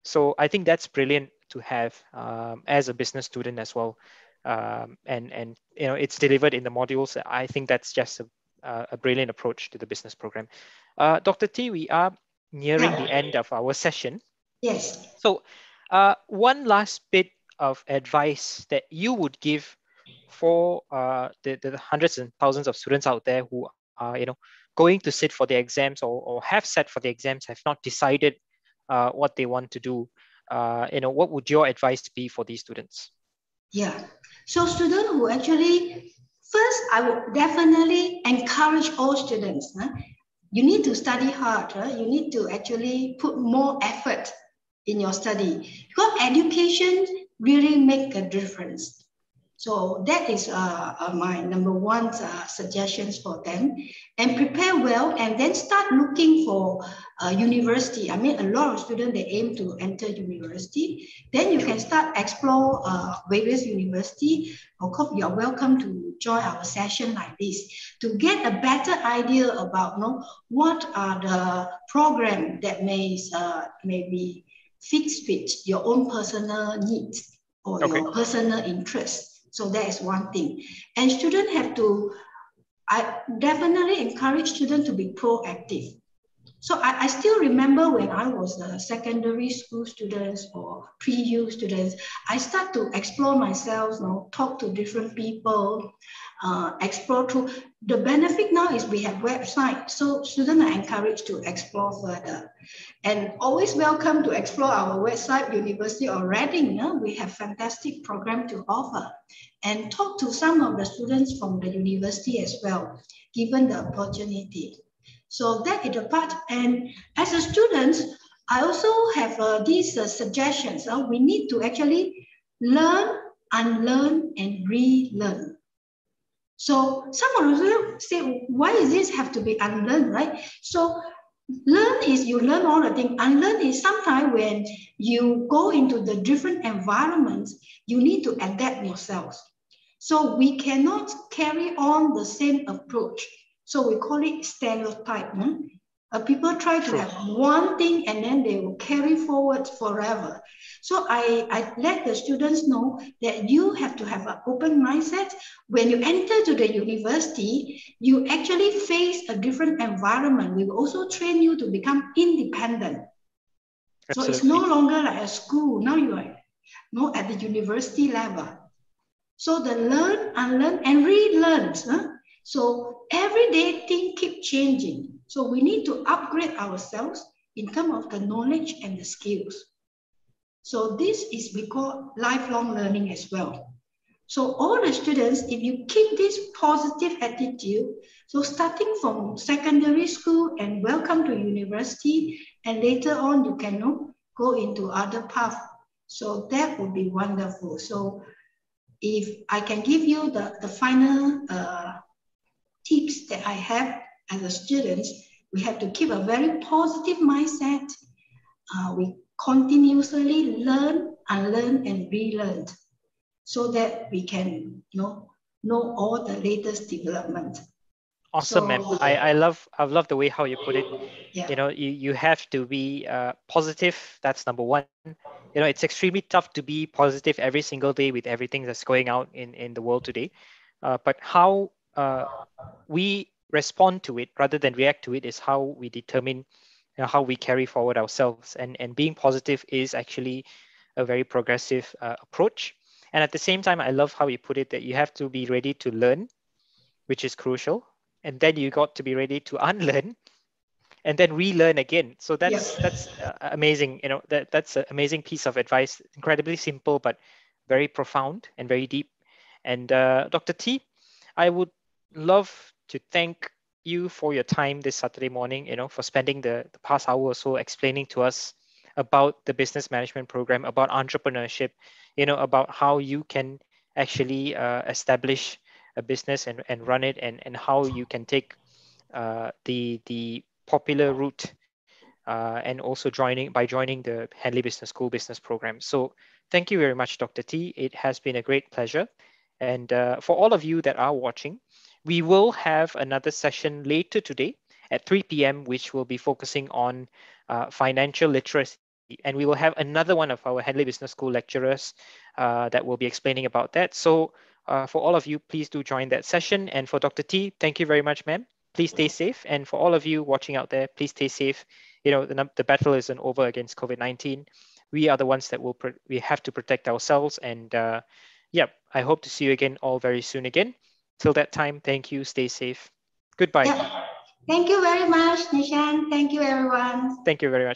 So I think that's brilliant to have as a business student as well. And it's delivered in the modules. I think that's just a brilliant approach to the business program. Dr. T, we are nearing the Yeah. end of our session. Yes. So one last bit of advice that you would give for the hundreds and thousands of students out there who are going to sit for the exams or have sat for the exams, have not decided what they want to do. What would your advice be for these students? Yeah. So students who actually, first, I would definitely encourage all students. You need to study hard. You need to actually put more effort in your study, because education really make a difference. So that is my number one suggestions for them. And prepare well, and then start looking for university. I mean, a lot of students, they aim to enter university. Then you can start explore various university. Of course, you are welcome to join our session like this to get a better idea about what are the program that may be fixed with your own personal needs or your personal interests. So that is one thing. And students have to, I definitely encourage students to be proactive. So I still remember when I was a secondary school students or pre-U students, I start to explore myself, talk to different people, explore through. The benefit now is we have websites, so students are encouraged to explore further. And always welcome to explore our website, University of Reading. We have fantastic program to offer. And talk to some of the students from the university as well, given the opportunity. So that is the part. And as a student, I also have these suggestions. We need to actually learn, unlearn, and relearn. So someone will say, why does this have to be unlearned, right? So learn is you learn all the things. Unlearn is sometimes when you go into the different environments, you need to adapt yourselves. So we cannot carry on the same approach. So we call it stereotype. People try to have one thing and then they will carry forward forever. So I let the students know that you have to have an open mindset. When you enter to the university, you actually face a different environment. We will also train you to become independent. Absolutely. So it's no longer like a school. Now you are at the university level. So the learn, unlearn, and relearn. So every day things keep changing. So we need to upgrade ourselves in terms of the knowledge and the skills. So this is we call lifelong learning as well. So all the students, if you keep this positive attitude, so starting from secondary school and welcome to university, and later on you can go into other paths. So that would be wonderful. So if I can give you the final tips that I have as a student, we have to keep a very positive mindset. We continuously learn, unlearn, and relearn so that we can know all the latest development. Awesome, ma'am. I love the way how you put it. Yeah. You have to be positive. That's number one. It's extremely tough to be positive every single day with everything that's going out in the world today. But how we respond to it rather than react to it is how we determine how we carry forward ourselves. And being positive is actually a very progressive approach. And at the same time, I love how you put it that you have to be ready to learn, which is crucial. And then you got to be ready to unlearn and then relearn again. So that's amazing. That's an amazing piece of advice. Incredibly simple, but very profound and very deep. And Dr. T, I would love to thank you for your time this Saturday morning, for spending the past hour or so explaining to us about the business management program, about entrepreneurship, about how you can actually establish a business and run it, and how you can take the popular route and also joining the Henley Business School business program. So thank you very much, Dr. T. It has been a great pleasure. And for all of you that are watching, we will have another session later today at 3 p.m., which will be focusing on financial literacy. And we will have another one of our Henley Business School lecturers that will be explaining about that. So for all of you, please do join that session. And for Dr. T, thank you very much, ma'am. Please stay safe. And for all of you watching out there, please stay safe. The battle isn't over against COVID-19. We are the ones that we have to protect ourselves. And I hope to see you again all very soon again. Till that time, thank you. Stay safe. Goodbye. Yeah. Thank you very much, Nishan. Thank you, everyone. Thank you very much.